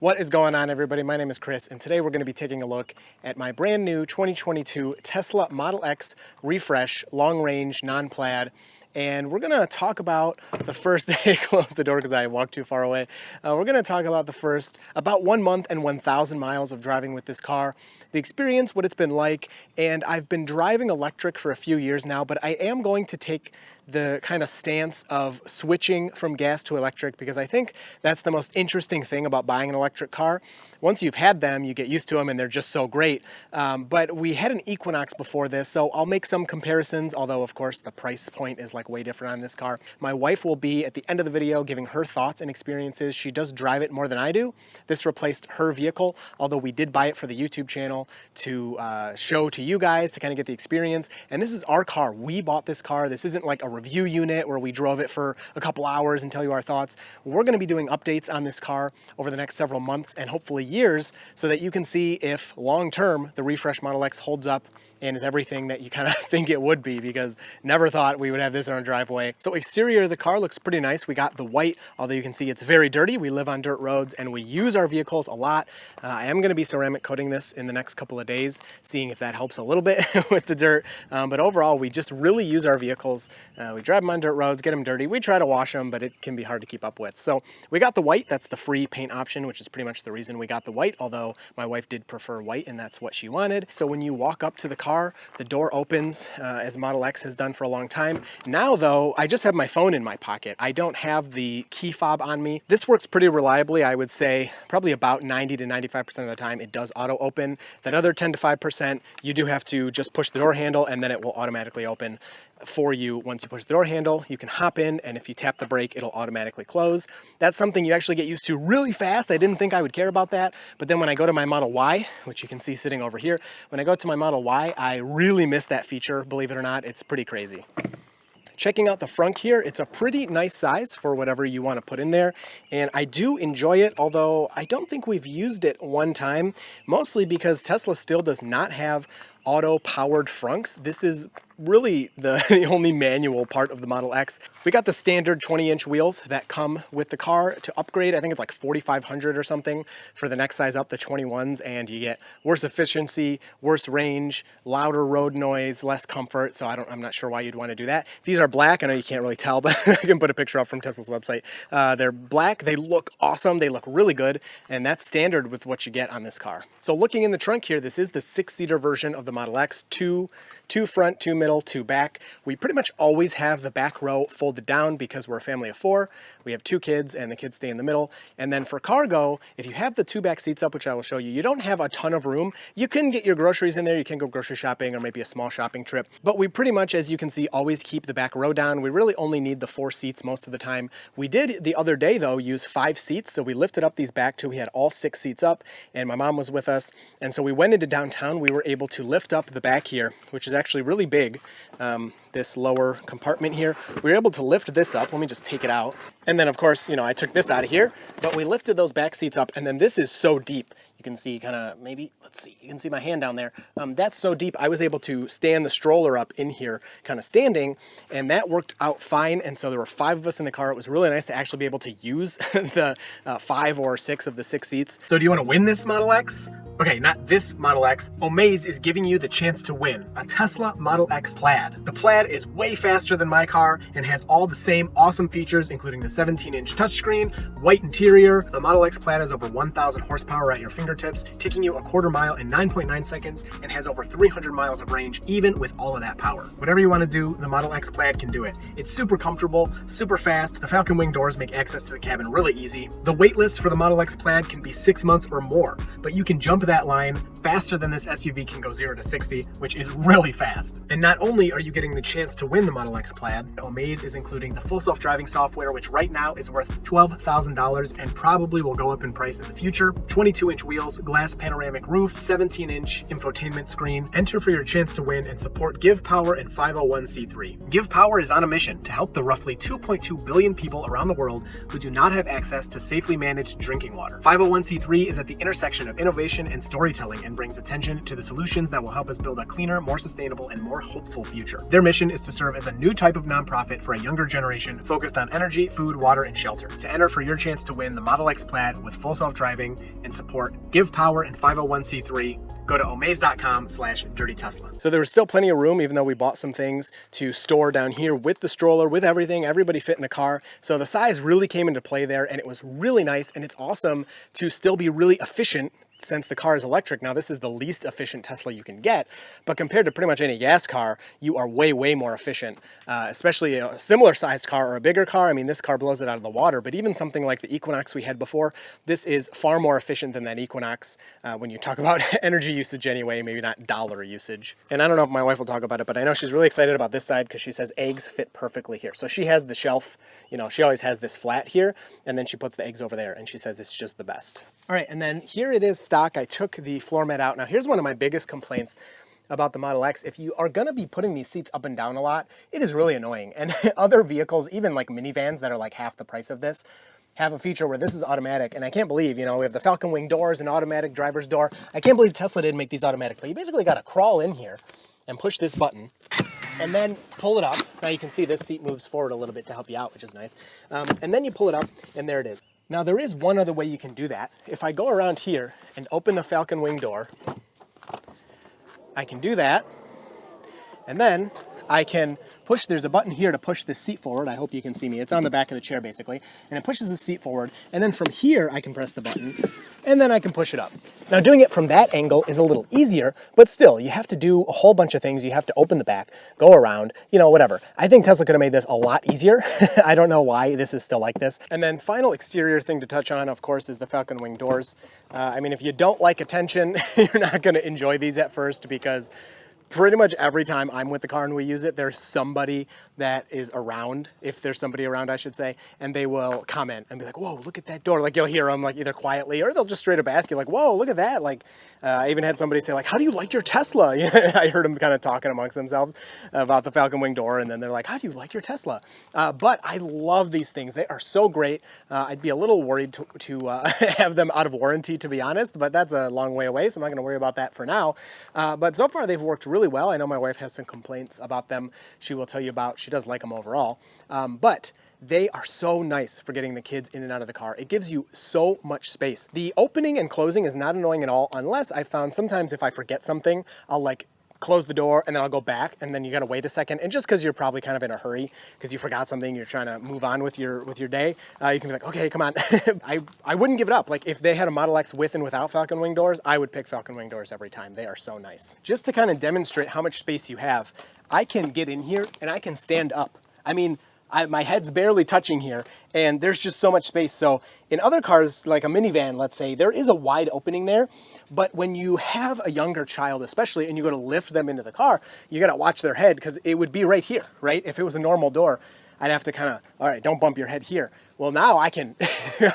What is going on, everybody? My name is Chris, and today we're going to be taking a look at my brand new 2022 Tesla Model X Refresh Long Range Non-Plaid. And we're going to talk about the first day. Close the door because I walked too far away. We're going to talk about the first about 1 month and 1,000 miles of driving with this car, the experience, what it's been like. And I've been driving electric for a few years now, but I am going to take the kind of stance of switching from gas to electric because I think that's the most interesting thing about buying an electric car. Once you've had them, you get used to them and they're just so great. But we had an Equinox before this, so I'll make some comparisons, although of course the price point is like way different on this car. My wife will be at the end of the video giving her thoughts and experiences. She does drive it more than I do. This replaced her vehicle, although we did buy it for the YouTube channel to show to you guys to kind of get the experience. And this is our car. We bought this car. This isn't like a review unit where we drove it for a couple hours and tell you our thoughts. We're going to be doing updates on this car over the next several months and hopefully years so that you can see if long term the Refresh Model X holds up and is everything that you kind of think it would be, because never thought we would have this in our driveway. So exterior of the car looks pretty nice. We got the white, although you can see it's very dirty. We live on dirt roads and we use our vehicles a lot. I am going to be ceramic coating this in the next couple of days, seeing if that helps a little bit with the dirt. But overall, we just really use our vehicles. We drive them on dirt roads, get them dirty. We try to wash them, but it can be hard to keep up with. So we got the white. That's the free paint option, which is pretty much the reason we got the white, although my wife did prefer white and that's what she wanted. So when you walk up to the car, the door opens as Model X has done for a long time. Now though, I just have my phone in my pocket. I don't have the key fob on me. This works pretty reliably. I would say probably about 90 to 95% of the time it does auto open. That other 10 to 5%, you do have to just push the door handle and then it will automatically open for you. Once you push the door handle, you can hop in, and if you tap the brake, it'll automatically close. That's something you actually get used to really fast. I didn't think I would care about that, but then when I go to my Model Y, which you can see sitting over here, when I go to my Model Y, I really miss that feature. Believe it or not, it's pretty crazy. Checking out the Frunk here, it's a pretty nice size for whatever you want to put in there, and I do enjoy it, although I don't think we've used it one time, mostly because Tesla still does not have auto-powered Frunks. This is really the only manual part of the Model X. We got the standard 20-inch wheels that come with the car. To upgrade, I think it's like $4,500 or something for the next size up, the 21s, and you get worse efficiency, worse range, louder road noise, less comfort, so I'm not sure why you'd want to do that. These are black. I know you can't really tell, but I can put a picture up from Tesla's website. They're black. They look awesome. They look really good, and that's standard with what you get on this car. So looking in the trunk here, this is the 6-seater version of the Model X, two front, 2 middle, 2 back. We pretty much always have the back row folded down because we're a family of 4. We have 2 kids and the kids stay in the middle. And then for cargo, if you have the 2 back seats up, which I will show you, you don't have a ton of room. You can get your groceries in there. You can go grocery shopping or maybe a small shopping trip. But we pretty much, as you can see, always keep the back row down. We really only need the 4 seats most of the time. We did the other day though use 5 seats. So we lifted up these back 2. We had all 6 seats up and my mom was with us. And so we went into downtown. We were able to lift up the back here, which is actually really big. This lower compartment here, we were able to lift this up. Let me just take it out. And then of course, you know, I took this out of here, but we lifted those back seats up, and then this is so deep. You can see kind of, maybe, let's see, you can see my hand down there. That's so deep, I was able to stand the stroller up in here, kind of standing, and that worked out fine. And so there were 5 of us in the car. It was really nice to actually be able to use the 5 or 6 of the 6 seats. So do you want to win this Model X? Okay, not this Model X. Omaze is giving you the chance to win a Tesla Model X Plaid. The Plaid is way faster than my car and has all the same awesome features, including the 17-inch touchscreen, white interior. The Model X Plaid has over 1,000 horsepower at your fingertips, taking you a quarter mile in 9.9 seconds, and has over 300 miles of range, even with all of that power. Whatever you want to do, the Model X Plaid can do it. It's super comfortable, super fast. The Falcon wing doors make access to the cabin really easy. The wait list for the Model X Plaid can be 6 months or more, but you can jump that line faster than this SUV can go 0 to 60, which is really fast. And not only are you getting the chance to win the Model X Plaid, Omaze is including the full self-driving software, which right now is worth $12,000 and probably will go up in price in the future. 22-inch wheels, glass panoramic roof, 17-inch infotainment screen. Enter for your chance to win and support Give Power and 501c3. Give Power is on a mission to help the roughly 2.2 billion people around the world who do not have access to safely managed drinking water. 501c3 is at the intersection of innovation and storytelling, and and brings attention to the solutions that will help us build a cleaner, more sustainable, and more hopeful future. Their mission is to serve as a new type of nonprofit for a younger generation focused on energy, food, water, and shelter. To enter for your chance to win the Model X Plaid with full self-driving and support, Give Power, and 501c3, go to omaze.com/dirty Tesla. So there was still plenty of room, even though we bought some things to store down here with the stroller, with everything. Everybody fit in the car. So the size really came into play there, and it was really nice, and it's awesome to still be really efficient since the car is electric. Now, this is the least efficient Tesla you can get, but compared to pretty much any gas car, you are way, way more efficient, especially a similar sized car or a bigger car. I mean, this car blows it out of the water, but even something like the Equinox we had before, this is far more efficient than that Equinox when you talk about energy usage anyway, maybe not dollar usage. And I don't know if my wife will talk about it, but I know she's really excited about this side because she says eggs fit perfectly here. So she has the shelf, you know, she always has this flat here, and then she puts the eggs over there, and she says it's just the best. All right, and then here it is stock. I took the floor mat out. Now here's one of my biggest complaints about the Model X. If you are gonna be putting these seats up and down a lot, it is really annoying. And other vehicles, even like minivans that are like half the price of this, have a feature where this is automatic. And I can't believe, you know, we have the Falcon wing doors and automatic driver's door. I can't believe Tesla didn't make these automatic, but you basically gotta crawl in here and push this button and then pull it up. Now you can see this seat moves forward a little bit to help you out, which is nice. And then you pull it up and there it is. Now there is one other way you can do that. If I go around here and open the Falcon wing door, I can do that, and then I can push, there's a button here to push this seat forward. I hope you can see me. It's on the back of the chair basically, and it pushes the seat forward, and then from here I can press the button, and then I can push it up. Now doing it from that angle is a little easier, but still, you have to do a whole bunch of things. You have to open the back, go around, you know, whatever. I think Tesla could have made this a lot easier. I don't know why this is still like this. And then final exterior thing to touch on, of course, is the Falcon wing doors. I mean, if you don't like attention, you're not gonna enjoy these at first because pretty much every time I'm with the car and we use it, there's somebody that is around, if there's somebody around, I should say, and they will comment and be like, whoa, look at that door. Like you'll hear them like either quietly or they'll just straight up ask you like, whoa, look at that. Like I even had somebody say like, how do you like your Tesla? I heard them kind of talking amongst themselves about the Falcon wing door, and then they're like, how do you like your Tesla? But I love these things. They are so great. I'd be a little worried to have them out of warranty, to be honest, but that's a long way away, so I'm not going to worry about that for now. But so far they've worked really well. I know my wife has some complaints about them. She will tell you about. She does like them overall, but they are so nice for getting the kids in and out of the car. It gives you so much space. The opening and closing is not annoying at all, unless I found sometimes if I forget something, I'll like close the door and then I'll go back and then you gotta wait a second. And just because you're probably kind of in a hurry because you forgot something, you're trying to move on with your day, you can be like, okay, come on. I wouldn't give it up. Like if they had a Model X with and without Falcon wing doors, I would pick Falcon wing doors every time. They are so nice. Just to kind of demonstrate how much space you have, I can get in here and I can stand up. I mean, my head's barely touching here, and there's just so much space. So in other cars, like a minivan, let's say, there is a wide opening there, but when you have a younger child especially, and you go to lift them into the car, you gotta watch their head, because it would be right here, right? If it was a normal door, I'd have to kind of, all right, don't bump your head here. Well, now I can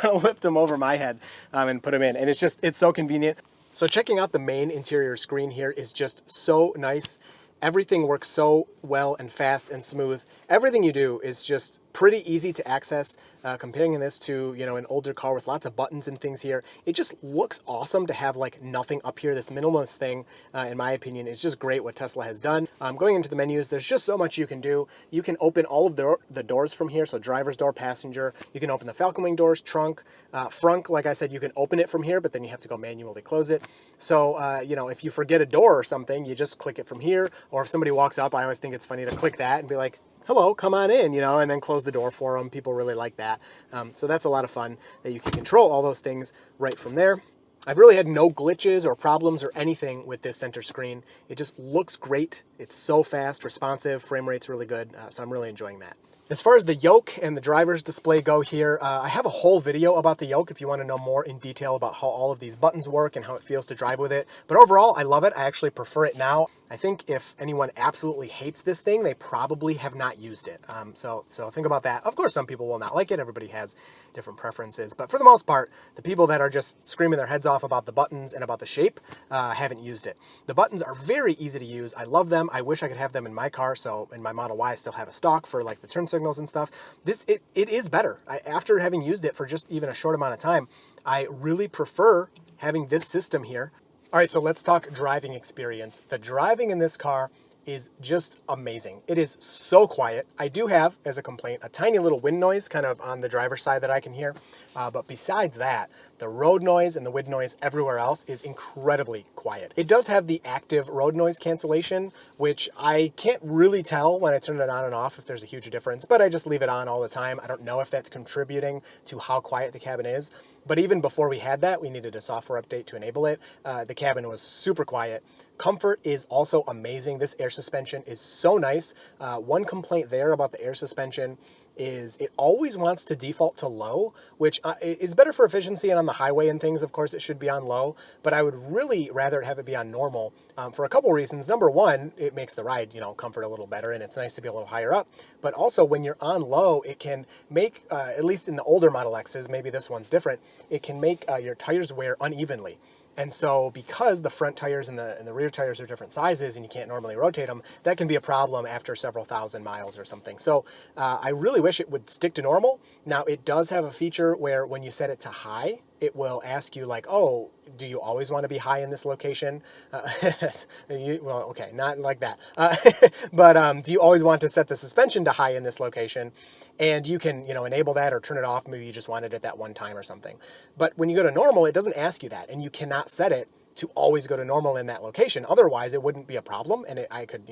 lift them over my head and put them in, and it's so convenient. So checking out the main interior screen here is just so nice. Everything works so well and fast and smooth. Everything you do is just pretty easy to access. Comparing this to, you know, an older car with lots of buttons and things here, it just looks awesome to have like nothing up here. This minimalist thing, in my opinion, is just great what Tesla has done. Going into the menus, there's just so much you can do. You can open all of the doors from here, so driver's door, passenger. You can open the Falcon wing doors, trunk, frunk. Like I said, you can open it from here, but then you have to go manually close it. So, you know, if you forget a door or something, you just click it from here. Or if somebody walks up, I always think it's funny to click that and be like, hello, come on in, you know, and then close the door for them. People really like that. So that's a lot of fun that you can control all those things right from there. I've really had no glitches or problems or anything with this center screen. It just looks great. It's so fast, responsive, frame rate's really good. So I'm really enjoying that. As far as the Yoke and the driver's display go here, I have a whole video about the Yoke if you want to know more in detail about how all of these buttons work and how it feels to drive with it. But overall, I love it. I actually prefer it now. I think if anyone absolutely hates this thing, they probably have not used it. So think about that. Of course, some people will not like it. Everybody has different preferences. But for the most part, the people that are just screaming their heads off about the buttons and about the shape haven't used it. The buttons are very easy to use. I love them. I wish I could have them in my car. So in my Model Y, I still have a stock for like the turn signals and stuff. It is better. After having used it for just even a short amount of time, I really prefer having this system here. All right, so let's talk driving experience. The driving in this car is just amazing. It is so quiet. I do have, as a complaint, a tiny little wind noise kind of on the driver's side that I can hear. But besides that, the road noise and the wind noise everywhere else is incredibly quiet. It does have the active road noise cancellation, which I can't really tell when I turn it on and off if there's a huge difference, but I just leave it on all the time. I don't know if that's contributing to how quiet the cabin is. But even before we had that, we needed a software update to enable it. The cabin was super quiet. Comfort is also amazing. This air suspension is so nice. One complaint there about the air suspension is it always wants to default to low, which is better for efficiency, and on the highway and things, of course, it should be on low, but I would really rather have it be on normal for a couple reasons. Number one, it makes the ride, comfort a little better, and it's nice to be a little higher up, but also when you're on low, it can make, at least in the older Model X's, maybe this one's different, it can make your tires wear unevenly. And so because the front tires and the rear tires are different sizes and you can't normally rotate them, that can be a problem after several thousand miles or something. So I really wish it would stick to normal. Now it does have a feature where when you set it to high, it will ask you like, oh, do you always want to be high in this location? Well, okay, not like that. But do you always want to set the suspension to high in this location? And you can, enable that or turn it off. Maybe you just wanted it that one time or something. But when you go to normal, it doesn't ask you that. And you cannot set it to always go to normal in that location. Otherwise, it wouldn't be a problem. And I could,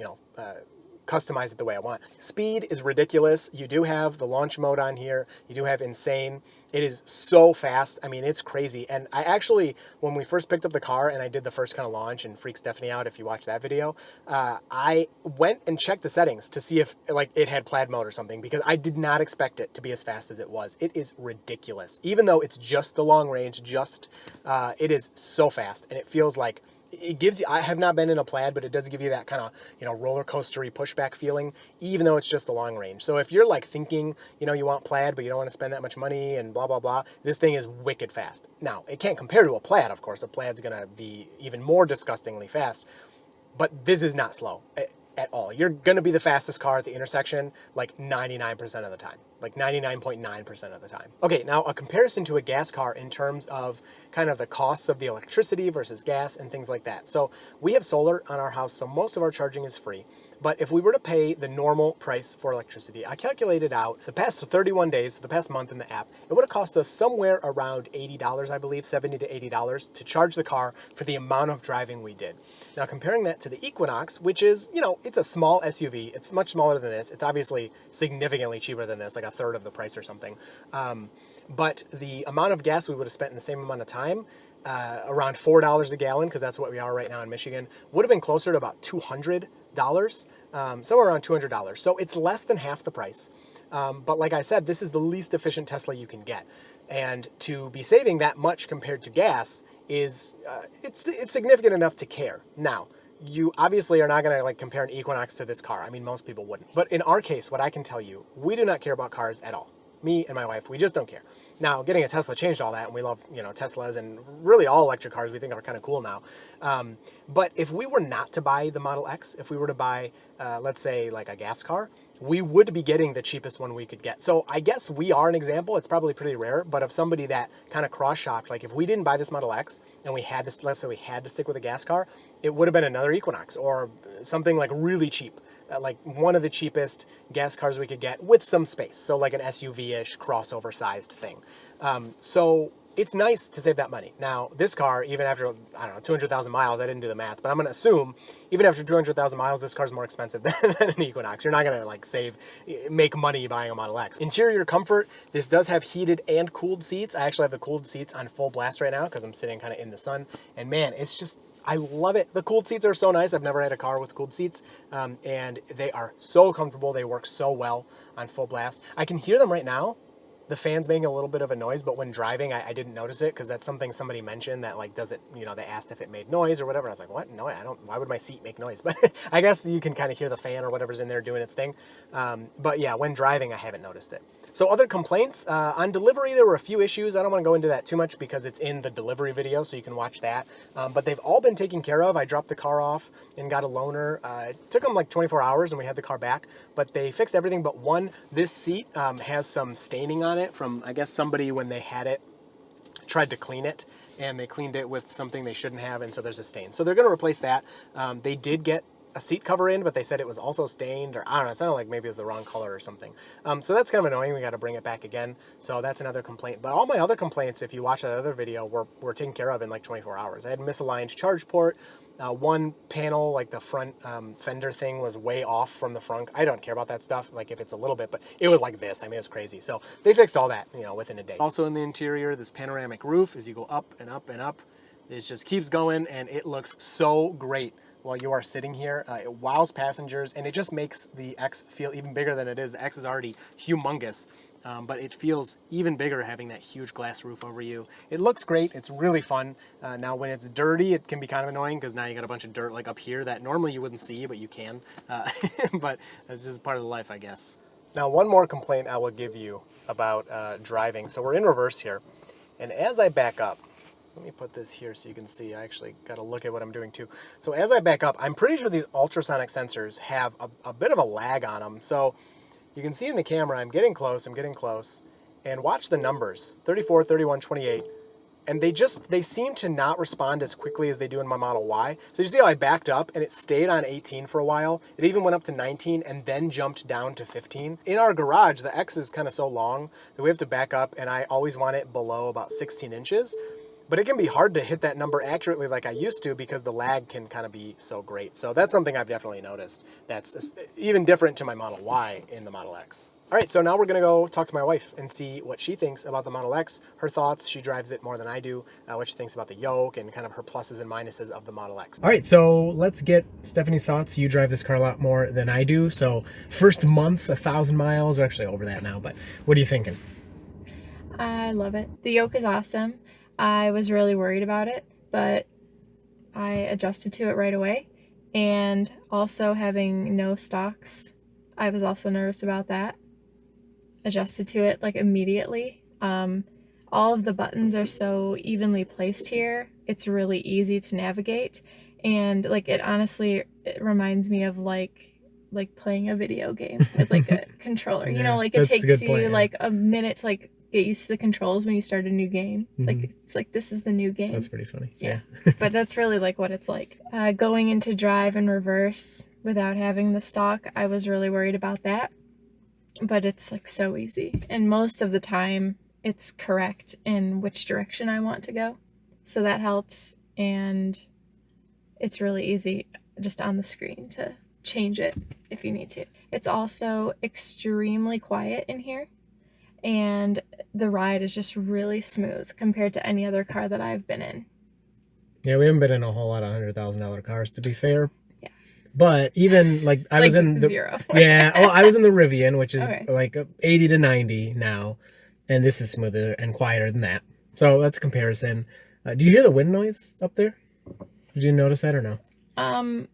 customize it the way I want. Speed is ridiculous. You do have the launch mode on here. You do have insane. It is so fast. I mean, it's crazy. And I actually, when we first picked up the car and I did the first kind of launch and freaked Stephanie out, if you watch that video, I went and checked the settings to see if it had plaid mode or something, because I did not expect it to be as fast as it was. It is ridiculous. Even though it's just the long range, it is so fast, and it feels like it gives you, I have not been in a plaid, but it does give you that kind of, roller coastery pushback feeling, even though it's just the long range. So if you're like thinking, you want plaid, but you don't want to spend that much money and blah, blah, blah, this thing is wicked fast. Now, it can't compare to a plaid, of course. A plaid's going to be even more disgustingly fast, but this is not slow at all. You're going to be the fastest car at the intersection like 99% of the time, like 99.9% of the time. Okay, now a comparison to a gas car in terms of kind of the costs of the electricity versus gas and things like that. So we have solar on our house, so most of our charging is free. But if we were to pay the normal price for electricity, I calculated out the past 31 days, the past month in the app, it would have cost us somewhere around $80, I believe, $70 to $80 to charge the car for the amount of driving we did. Now, comparing that to the Equinox, which is, it's a small SUV. It's much smaller than this. It's obviously significantly cheaper than this, like a third of the price or something. But the amount of gas we would have spent in the same amount of time, around $4 a gallon, because that's what we are right now in Michigan, would have been closer to about $200, somewhere around $200. So it's less than half the price. But like I said, this is the least efficient Tesla you can get. And to be saving that much compared to gas is, it's significant enough to care. Now, you obviously are not going to compare an Equinox to this car. I mean, most people wouldn't. But in our case, what I can tell you, we do not care about cars at all. Me and my wife, we just don't care. Now, getting a Tesla changed all that, and we love, Teslas, and really all electric cars we think are kind of cool now. But if we were not to buy the Model X, if we were to buy, let's say, like a gas car, we would be getting the cheapest one we could get. So I guess we are an example. It's probably pretty rare, but of somebody that kind of cross-shocked, like if we didn't buy this Model X and we had to, let's say we had to stick with a gas car, it would have been another Equinox or something like really cheap. Like one of the cheapest gas cars we could get with some space. So like an SUV-ish crossover sized thing. So it's nice to save that money. Now, this car, even after, 200,000 miles, I didn't do the math, but I'm going to assume even after 200,000 miles, this car's more expensive than an Equinox. You're not going to make money buying a Model X. Interior comfort, this does have heated and cooled seats. I actually have the cooled seats on full blast right now because I'm sitting kind of in the sun. And man, it's just, I love it. The cooled seats are so nice. I've never had a car with cooled seats, and they are so comfortable. They work so well on full blast. I can hear them right now. The fan's making a little bit of a noise, but when driving, I didn't notice it because that's something somebody mentioned that does it, they asked if it made noise or whatever. I was like, what? No, I don't. Why would my seat make noise? But I guess you can kind of hear the fan or whatever's in there doing its thing. But yeah, when driving, I haven't noticed it. So other complaints, on delivery, there were a few issues. I don't want to go into that too much because it's in the delivery video, so you can watch that. But they've all been taken care of. I dropped the car off and got a loaner. It took them like 24 hours and we had the car back, but they fixed everything but one. This seat has some staining on it from, I guess, somebody when they had it tried to clean it and they cleaned it with something they shouldn't have, and so there's a stain. So they're going to replace that. They did get a seat cover in, but they said it was also stained, or I don't know, it sounded like maybe it was the wrong color or something. So that's kind of annoying. We got to bring it back again. So that's another complaint. But all my other complaints, if you watch that other video, were taken care of in like 24 hours. I had a misaligned charge port. One panel, like the front fender thing, was way off from the Frunk. I don't care about that stuff, like if it's a little bit, but it was like this. I mean, it's crazy. So they fixed all that, within a day. Also in the interior, this panoramic roof, as you go up and up and up, it just keeps going, and it looks so great while you are sitting here. It wows passengers, and it just makes the X feel even bigger than it is. The X is already humongous. But it feels even bigger having that huge glass roof over you. It looks great. It's really fun. Now, when it's dirty, it can be kind of annoying because now you got a bunch of dirt like up here that normally you wouldn't see, but you can. But that's just part of the life, I guess. Now, one more complaint I will give you about driving. So we're in reverse here. And as I back up, let me put this here so you can see. I actually got to look at what I'm doing too. So as I back up, I'm pretty sure these ultrasonic sensors have a bit of a lag on them. So you can see in the camera, I'm getting close, and watch the numbers, 34, 31, 28, and they seem to not respond as quickly as they do in my Model Y. So you see how I backed up, and it stayed on 18 for a while. It even went up to 19, and then jumped down to 15. In our garage, the X is kind of so long that we have to back up, and I always want it below about 16 inches. But it can be hard to hit that number accurately like I used to because the lag can kind of be so great. So that's something I've definitely noticed. That's even different to my Model Y in the Model X. All right, so now we're gonna go talk to my wife and see what she thinks about the Model X, her thoughts. She drives it more than I do, what she thinks about the Yoke and kind of her pluses and minuses of the Model X. All right, so let's get Stephanie's thoughts. You drive this car a lot more than I do. So first month, 1,000 miles, or actually over that now, but what are you thinking? I love it. The Yoke is awesome. I was really worried about it, but I adjusted to it right away. And also having no stalks, I was also nervous about that. Adjusted to it like immediately. All of the buttons are so evenly placed here. It's really easy to navigate. And like it reminds me of like playing a video game with like a controller. Yeah, Like it takes you like a minute to like get used to the controls when you start a new game. Like it's like this is the new game. That's pretty funny. Yeah. But that's really like what it's like. Going into drive and reverse without having the stock, I was really worried about that. But it's like so easy. And most of the time it's correct in which direction I want to go. So that helps. And it's really easy just on the screen to change it if you need to. It's also extremely quiet in here. And the ride is just really smooth compared to any other car that I've been in. Yeah, we haven't been in a whole lot of $100,000 cars, to be fair. Yeah. But even like I was in the zero. Yeah, well, I was in the Rivian, which is Okay. like 80 to 90 now, and this is smoother and quieter than that. So that's a comparison. Do you hear the wind noise up there? Did you notice that or no? I'm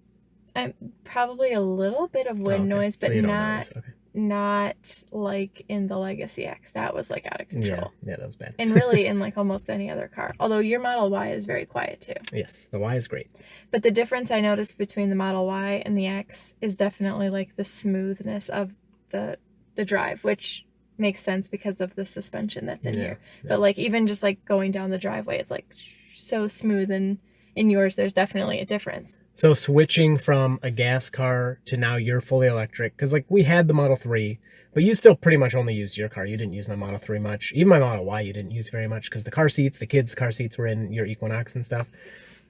probably a little bit of wind noise, but So not like in the Legacy X. That was like out of control. Yeah, that was bad. And really in like almost any other car. Although your Model Y is very quiet too. Yes, the Y is great. But the difference I noticed between the Model Y and the X is definitely like the smoothness of the drive, which makes sense because of the suspension that's in here. Yeah. But like even just like going down the driveway, it's like so smooth, and in yours there's definitely a difference. So switching from a gas car to now you're fully electric, because like we had the Model 3, but you still pretty much only used your car. You didn't use my Model 3 much. Even my Model Y you didn't use very much because the car seats, the kids' car seats were in your Equinox and stuff.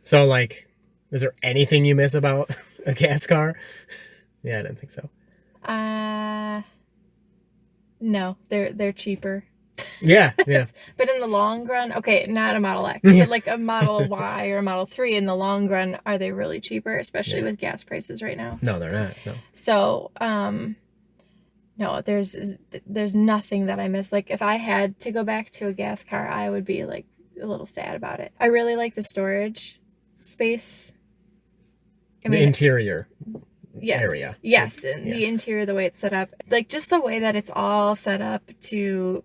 So like, is there anything you miss about a gas car? Yeah, I didn't think so. No, they're cheaper. Yeah. But in the long run, okay, not a Model X, but like a Model Y or a Model 3, in the long run, are they really cheaper, especially with gas prices right now? No, they're not. No. So, no, there's nothing that I miss. Like if I had to go back to a gas car, I would be like a little sad about it. I really like the storage space. The interior. Yes, area. Yes, and the interior, the way it's set up, like just the way that it's all set up to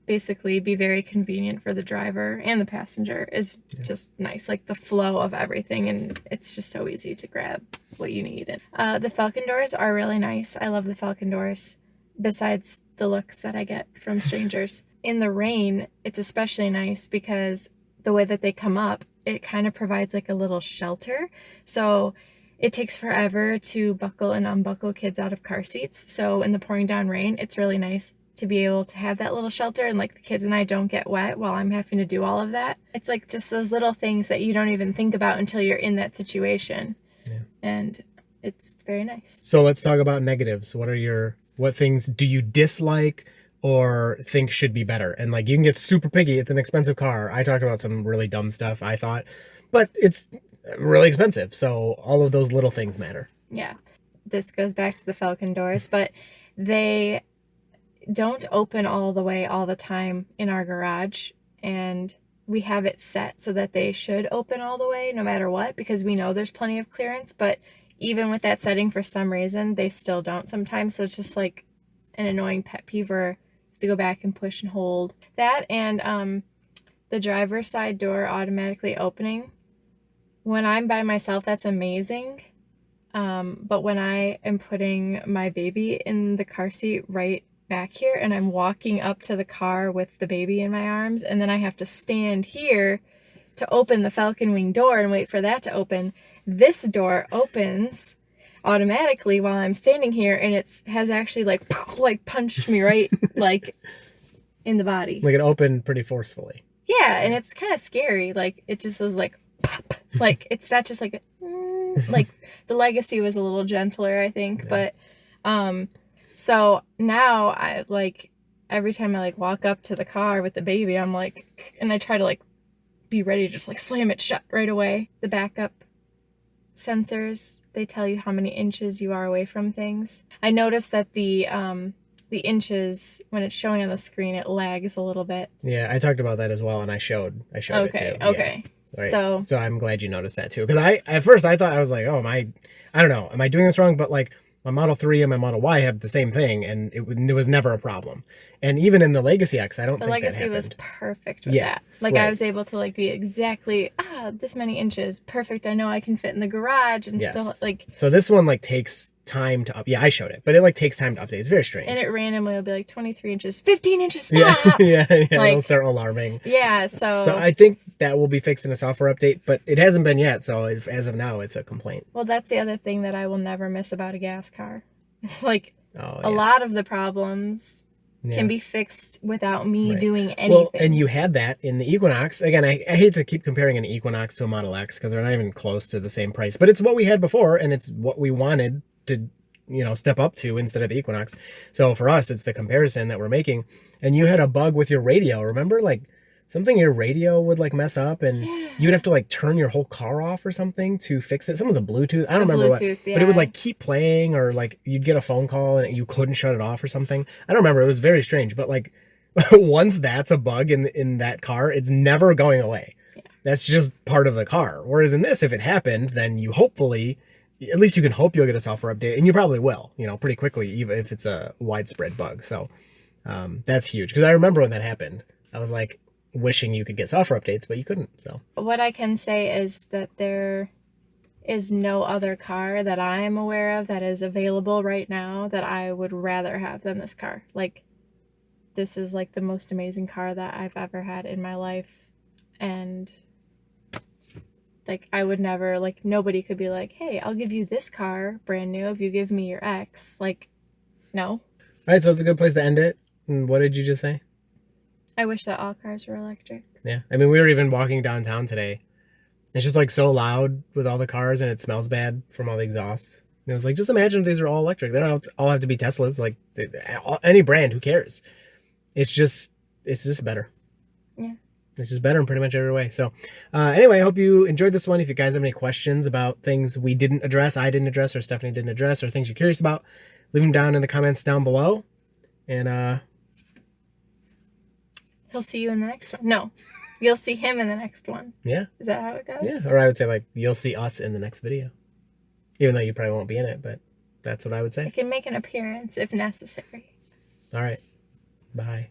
basically be very convenient for the driver and the passenger is just nice. Like the flow of everything, and it's just so easy to grab what you need. And the Falcon doors are really nice. I love the Falcon doors, besides the looks that I get from strangers. In the rain, it's especially nice because the way that they come up, it kind of provides like a little shelter. So it takes forever to buckle and unbuckle kids out of car seats. So in the pouring down rain, it's really nice to be able to have that little shelter, and like the kids and I don't get wet while I'm having to do all of that. It's like just those little things that you don't even think about until you're in that situation. Yeah. And it's very nice. So let's talk about negatives. What things do you dislike or think should be better? And like, you can get super picky. It's an expensive car. I talked about some really dumb stuff, I thought, but it's really expensive. So all of those little things matter. Yeah. This goes back to the Falcon doors, but they don't open all the way all the time in our garage, and we have it set so that they should open all the way no matter what, because we know there's plenty of clearance. But even with that setting, for some reason they still don't sometimes. So it's just like an annoying pet peeve where to go back and push and hold that. And the driver's side door automatically opening, when I'm by myself, that's amazing. But when I am putting my baby in the car seat right back here and I'm walking up to the car with the baby in my arms, and then I have to stand here to open the Falcon Wing door and wait for that to open, this door opens automatically while I'm standing here, and it has actually like punched me right like in the body. Like it opened pretty forcefully. Yeah, and it's kind of scary. Like it just was like pop. Like it's not just like like the Legacy was a little gentler, I think. Yeah. But so now I like every time I like walk up to the car with the baby, I'm like, and I try to like be ready to just like slam it shut right away. The backup sensors, they tell you how many inches you are away from things. I noticed that the inches, when it's showing on the screen, it lags a little bit. Yeah, I talked about that as well, and I showed it too. Okay. Yeah. Right. So I'm glad you noticed that too, because at first I thought, I was like, oh, I don't know, am I doing this wrong? But like my Model 3 and my Model Y have the same thing, and it was never a problem. And even in the Legacy X, I don't think that happened. The Legacy was perfect with that. Like right. I was able to like be exactly this many inches, perfect. I know I can fit in the garage and still like. So this one like takes time to I showed it, but it like takes time to update. It's very strange. And it randomly will be like 23 inches, 15 inches, stop! Yeah, like, it'll start alarming. Yeah, so I think that will be fixed in a software update, but it hasn't been yet, so as of now, it's a complaint. Well, that's the other thing that I will never miss about a gas car. It's like a lot of the problems can be fixed without me doing anything. Well, and you had that in the Equinox. Again, I hate to keep comparing an Equinox to a Model X because they're not even close to the same price, but it's what we had before, and it's what we wanted to step up to instead of the Equinox. So for us, it's the comparison that we're making. And you had a bug with your radio, remember? Like something your radio would like mess up, and you'd have to like turn your whole car off or something to fix it. Some of the Bluetooth, I don't remember what, but it would like keep playing, or like you'd get a phone call and you couldn't shut it off or something. I don't remember. It was very strange, but like once that's a bug in that car, it's never going away. Yeah. That's just part of the car. Whereas in this, if it happened, then you hopefully, at least you can hope you'll get a software update, and you probably will, pretty quickly, even if it's a widespread bug. So that's huge, because I remember when that happened, I was like wishing you could get software updates, but you couldn't. So what I can say is that there is no other car that I am aware of that is available right now that I would rather have than this car. Like, this is like the most amazing car that I've ever had in my life, and like, I would never, like, nobody could be like, hey, I'll give you this car brand new if you give me your X. Like, no. All right, so it's a good place to end it. And what did you just say? I wish that all cars were electric. Yeah. I mean, we were even walking downtown today. It's just, like, so loud with all the cars, and it smells bad from all the exhausts. And it was like, just imagine if these are all electric. They don't all have to be Teslas. Like, any brand, who cares? It's just better. Yeah. It's just better in pretty much every way. So anyway, I hope you enjoyed this one. If you guys have any questions about things we didn't address, I didn't address, or Stephanie didn't address, or things you're curious about, leave them down in the comments down below. And he'll see you in the next one. No, you'll see him in the next one. Yeah. Is that how it goes? Yeah. Or I would say, like, you'll see us in the next video. Even though you probably won't be in it, but that's what I would say. I can make an appearance if necessary. All right. Bye.